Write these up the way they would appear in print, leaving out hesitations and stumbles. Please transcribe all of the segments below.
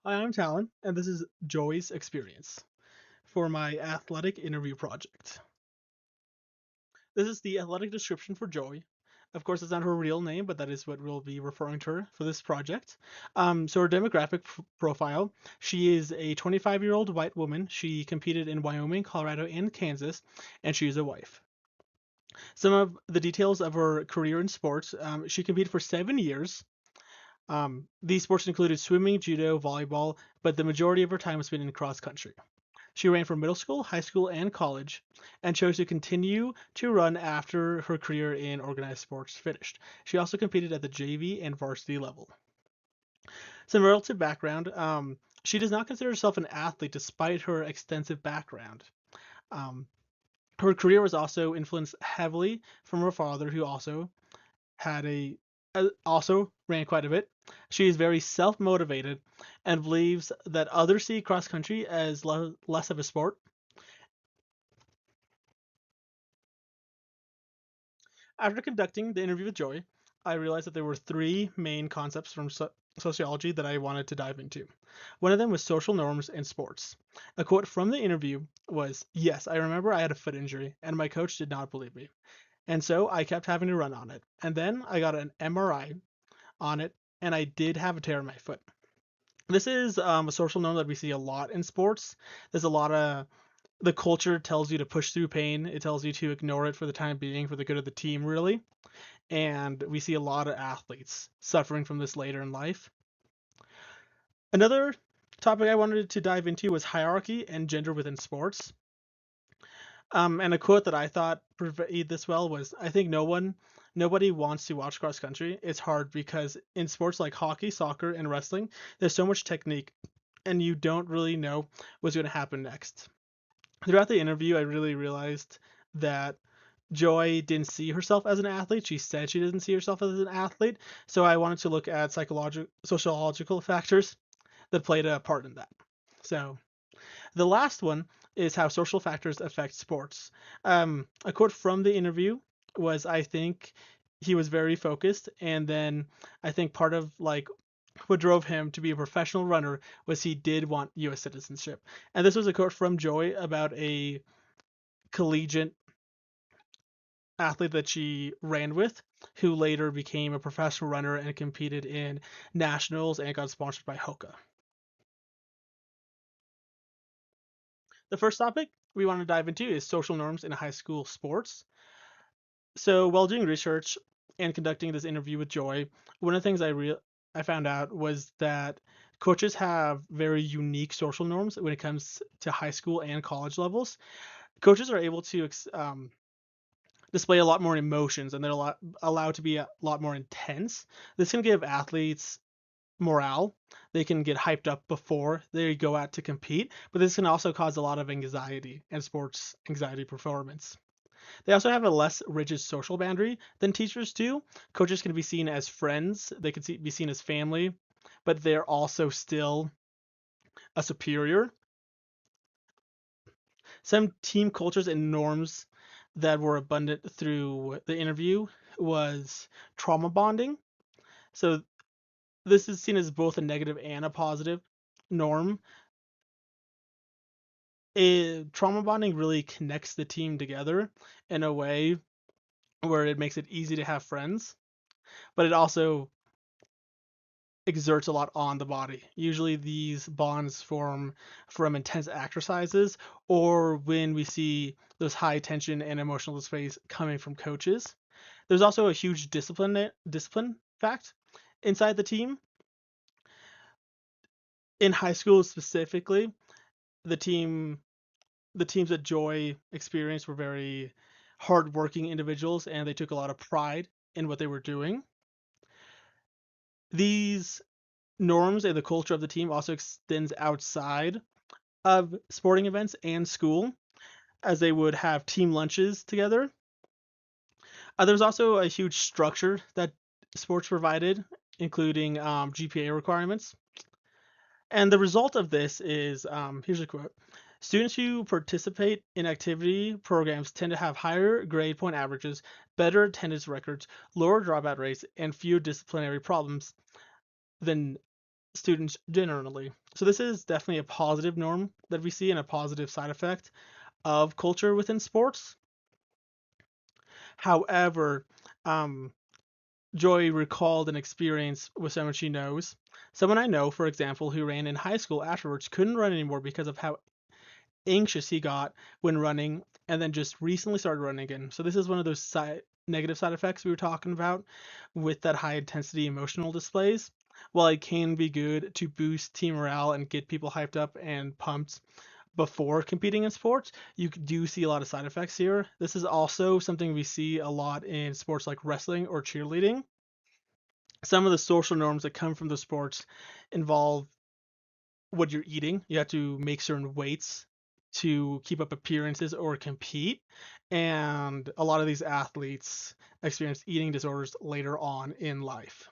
Hi, I'm Talon, and this is Joey's experience for my athletic interview project. This is the athletic description for Joey. Of course, it's not her real name, but that is what we'll be referring to her for this project. So, her demographic profile, she is a 25-year-old white woman. She competed in Wyoming, Colorado, and Kansas, and she is a wife. Some of the details of her career in sports, she competed for 7 years. These sports included swimming, judo, volleyball, but the majority of her time was spent in cross country. She ran for middle school, high school, and college, and chose to continue to run after her career in organized sports finished. She also competed at the JV and varsity level. Some relative background: she does not consider herself an athlete despite her extensive background. Um, Her career was also influenced heavily from her father, who had a also ran quite a bit. She is very self motivated and believes that others see cross country as less of a sport. After conducting the interview with Joy, I realized that there were three main concepts from sociology that I wanted to dive into. One of them was social norms in sports. A quote from the interview was, "Yes, I remember I had a foot injury, and my coach did not believe me. And so I kept having to run on it. And then I got an MRI on it, and I did have a tear in my foot." This is a social norm that we see a lot in sports. There's a lot of the culture tells you to push through pain. It tells you to ignore it for the time being for the good of the team, really. And we see a lot of athletes suffering from this later in life. Another topic I wanted to dive into was hierarchy and gender within sports. And a quote that I thought portrayed this well was, "I think nobody wants to watch cross country. It's hard because in sports like hockey, soccer, and wrestling, there's so much technique, and you don't really know what's going to happen next." Throughout the interview, I really realized that Joy didn't see herself as an athlete. She said she didn't see herself as an athlete. So I wanted to look at psychological, sociological factors that played a part in that. So the last one is how social factors affect sports. A quote from the interview was, "I think he was very focused, and then I think part of like what drove him to be a professional runner was he did want U.S. citizenship." And this was a quote from Joy about a collegiate athlete that she ran with, who later became a professional runner and competed in nationals and got sponsored by Hoka. The first topic we want to dive into is social norms in high school sports. So, while doing research and conducting this interview with Joy, one of the things I found out was that coaches have very unique social norms when it comes to high school and college levels. Coaches are able to display a lot more emotions, and they're allowed to be a lot more intense. This can give athletes morale. They can get hyped up before they go out to compete, but this can also cause a lot of anxiety and sports anxiety performance. They also have a less rigid social boundary than teachers do. Coaches can be seen as friends, they can be seen as family, but they're also still a superior. Some team cultures and norms that were abundant through the interview was trauma bonding. So this is seen as both a negative and a positive norm. Trauma bonding really connects the team together in a way where it makes it easy to have friends, but it also exerts a lot on the body. Usually these bonds form from intense exercises or when we see those high tension and emotional displays coming from coaches. There's also a huge discipline fact inside the team. In high school specifically, the team the teams that Joy experienced were very hardworking individuals and they took a lot of pride in what they were doing. These norms and the culture of the team also extends outside of sporting events and school, as they would have team lunches together. There's also a huge structure that sports provided, including GPA requirements. And the result of this is, here's a quote: "Students who participate in activity programs tend to have higher grade point averages, better attendance records, lower dropout rates, and fewer disciplinary problems than students generally. So this is definitely a positive norm that we see and a positive side effect of culture within sports. However, um, Joy recalled an experience with someone she knows. Someone I know, for example, who ran in high school afterwards couldn't run anymore because of how anxious he got when running, and then just recently started running again. So this is one of those negative side effects we were talking about with that high intensity emotional displays. While it can be good to boost team morale and get people hyped up and pumped before competing in sports, you do see a lot of side effects here. This is also something we see a lot in sports like wrestling or cheerleading. Some of the social norms that come from the sports involve what you're eating. You have to make certain weights to keep up appearances or compete. And a lot of these athletes experience eating disorders later on in life.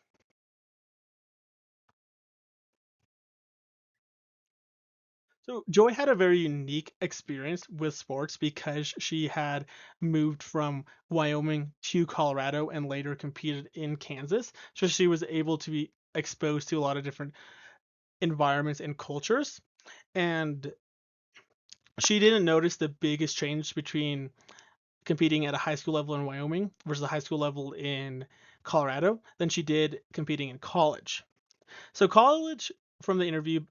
So Joy had a very unique experience with sports because she had moved from Wyoming to Colorado and later competed in Kansas. So she was able to be exposed to a lot of different environments and cultures. And she didn't notice the biggest change between competing at a high school level in Wyoming versus a high school level in Colorado than she did competing in college. So college, from the interview,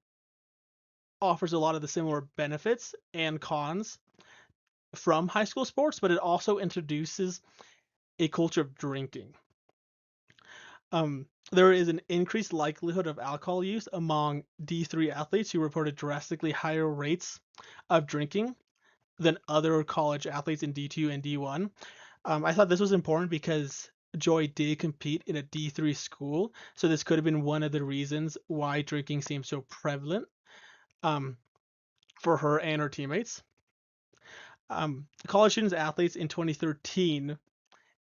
offers a lot of the similar benefits and cons from high school sports, but it also introduces a culture of drinking. There is an increased likelihood of alcohol use among D3 athletes who reported drastically higher rates of drinking than other college athletes in D2 and D1. I thought this was important because Joy did compete in a D3 school, so this could have been one of the reasons why drinking seems so prevalent um, for her and her teammates. College students athletes in 2013,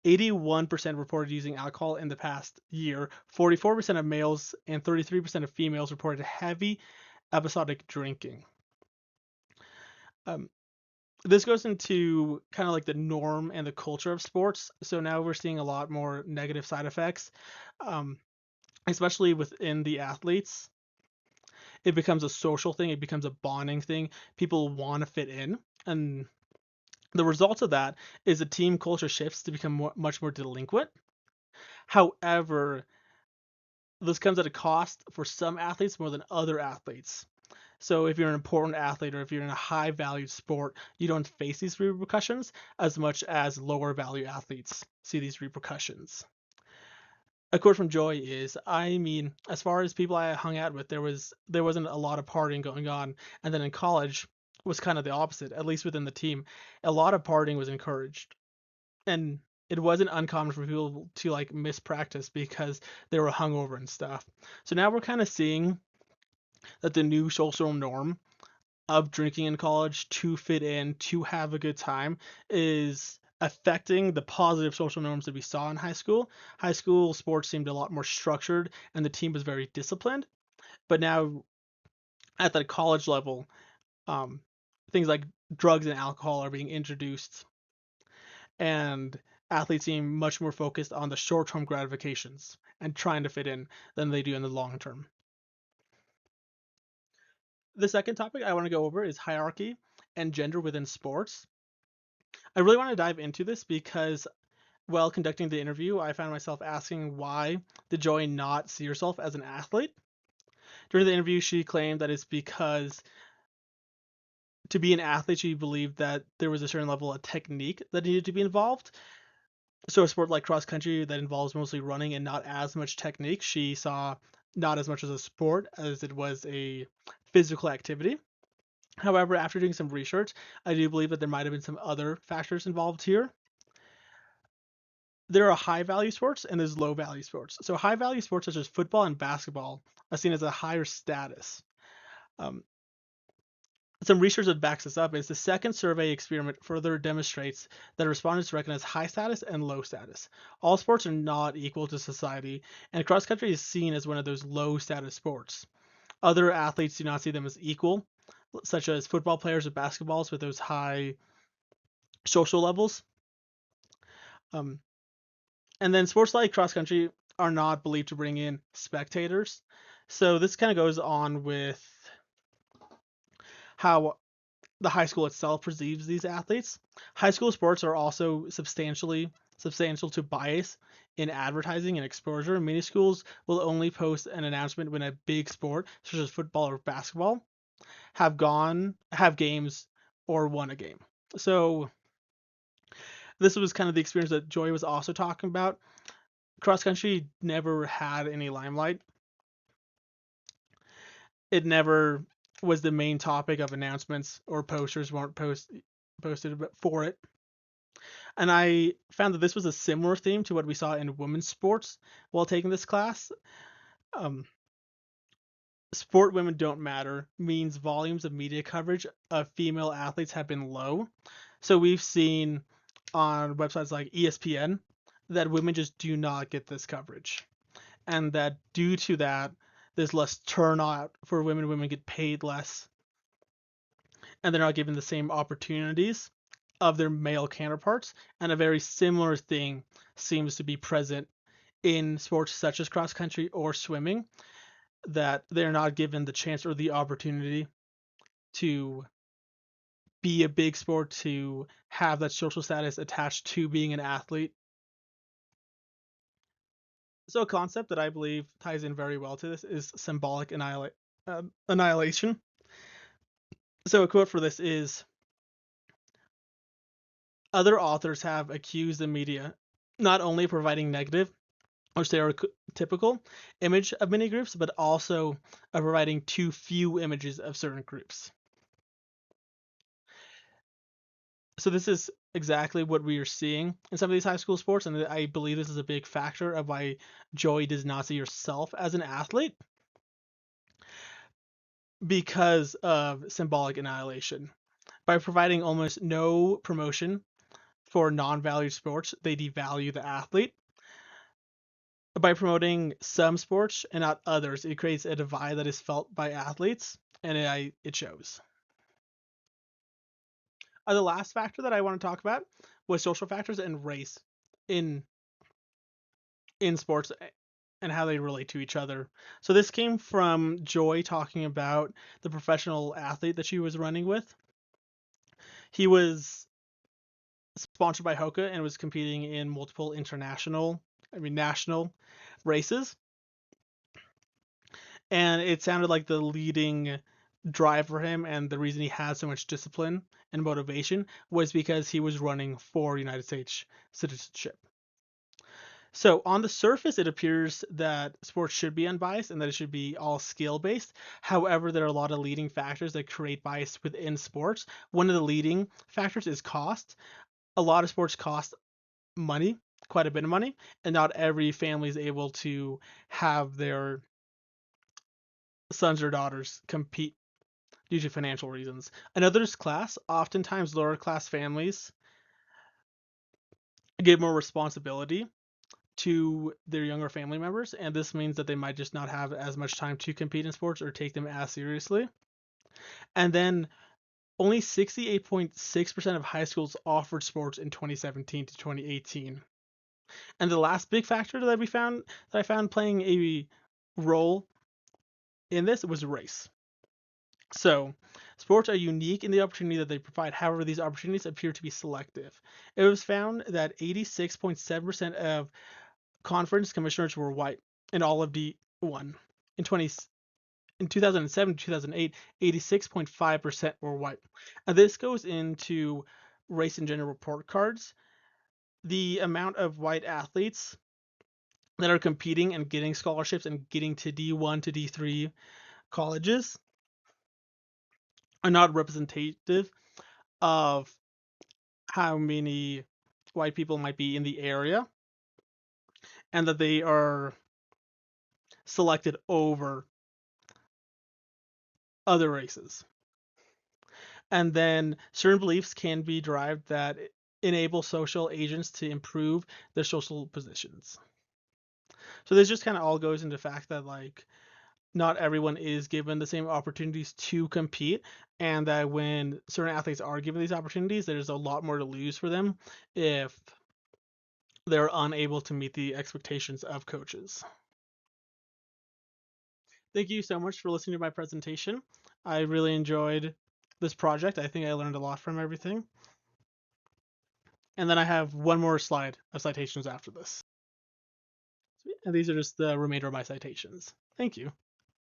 81% reported using alcohol in the past year. 44% of males and 33% of females reported heavy episodic drinking. Um, this goes into kind of like the norm and the culture of sports. So now we're seeing a lot more negative side effects, um, especially within the athletes. It becomes a social thing, it becomes a bonding thing. People want to fit in. And the result of that is the team culture shifts to become much more delinquent. However, this comes at a cost for some athletes more than other athletes. So if you're an important athlete or if you're in a high valued sport, you don't face these repercussions as much as lower value athletes see these repercussions. A quote from Joy is, I mean, as far as people I hung out with, there wasn't a lot of partying going on, and then in college was kind of the opposite, at least within the team. A lot of partying was encouraged, and it wasn't uncommon for people to like miss practice because they were hungover and stuff. So now we're kind of seeing that the new social norm of drinking in college to fit in, to have a good time, is affecting the positive social norms that we saw in high school. High school sports seemed a lot more structured and the team was very disciplined. But now at the college level, um, things like drugs and alcohol are being introduced, and athletes seem much more focused on the short term gratifications and trying to fit in than they do in the long term. The second topic I want to go over is hierarchy and gender within sports. I really want to dive into this because while conducting the interview, I found myself asking why did Joy not see herself as an athlete? During the interview, she claimed that it's because to be an athlete, she believed that there was a certain level of technique that needed to be involved. So a sport like cross country that involves mostly running and not as much technique, she saw not as much as a sport as it was a physical activity. However, after doing some research, I do believe that there might have been some other factors involved here. There are high value sports and there's low value sports. So high value sports such as football and basketball are seen as a higher status. Um, some research that backs this up is the second survey experiment further demonstrates that respondents recognize high status and low status. All sports are not equal to society, and cross country is seen as one of those low status sports. Other athletes do not see them as equal, such as football players or basketballs with those high social levels. Um, and then sports like cross country are not believed to bring in spectators. So this kind of goes on with how the high school itself perceives these athletes. High school sports are also substantial to bias in advertising and exposure. Many schools will only post an announcement when a big sport, such as football or basketball, have games or won a game. So this was kind of the experience that Joy was also talking about. Cross country never had any limelight. It never was the main topic of announcements, or posters weren't posted for it. And I found that this was a similar theme to what we saw in women's sports while taking this class. Um, Sport women don't matter means volumes of media coverage of female athletes have been low. So we've seen on websites like ESPN that women just do not get this coverage. And that due to that, there's less turnout for women. Women get paid less, and they're not given the same opportunities of their male counterparts. And a very similar thing seems to be present in sports such as cross country or swimming, that they're not given the chance or the opportunity to be a big sport, to have that social status attached to being an athlete. So a concept that I believe ties in very well to this is symbolic annihilation. So a quote for this is, other authors have accused the media not only of providing negative or stereotypical image of many groups, but also of providing too few images of certain groups. So this is exactly what we are seeing in some of these high school sports, and I believe this is a big factor of why Joy does not see herself as an athlete, because of symbolic annihilation. By providing almost no promotion for non-valued sports, they devalue the athlete. By promoting some sports and not others, it creates a divide that is felt by athletes, and it shows. The last factor that I want to talk about was social factors and race in sports and how they relate to each other. So this came from Joy talking about the professional athlete that she was running with. He was sponsored by Hoka and was competing in multiple national races. And it sounded like the leading drive for him and the reason he had so much discipline and motivation was because he was running for United States citizenship. So on the surface, it appears that sports should be unbiased and that it should be all skill based. However, there are a lot of leading factors that create bias within sports. One of the leading factors is cost. A lot of sports cost money, quite a bit of money, and not every family is able to have their sons or daughters compete due to financial reasons. Another is class. Oftentimes, lower class families give more responsibility to their younger family members, and this means that they might just not have as much time to compete in sports or take them as seriously. And then only 68.6% of high schools offered sports in 2017 to 2018. And the last big factor that I found playing a role in this was race. So, sports are unique in the opportunity that they provide. However, these opportunities appear to be selective. It was found that 86.7% of conference commissioners were white in all of D1. In 2007 to 2008, 86.5% were white. And this goes into race and gender report cards. The amount of white athletes that are competing and getting scholarships and getting to D1 to D3 colleges are not representative of how many white people might be in the area, and that they are selected over other races. And then certain beliefs can be derived that enable social agents to improve their social positions. So this just kind of all goes into the fact that like not everyone is given the same opportunities to compete, and that when certain athletes are given these opportunities, there's a lot more to lose for them if they're unable to meet the expectations of coaches. Thank you so much for listening to my presentation. I really enjoyed this project. I think I learned a lot from everything. And then I have one more slide of citations after this. And these are just the remainder of my citations. Thank you.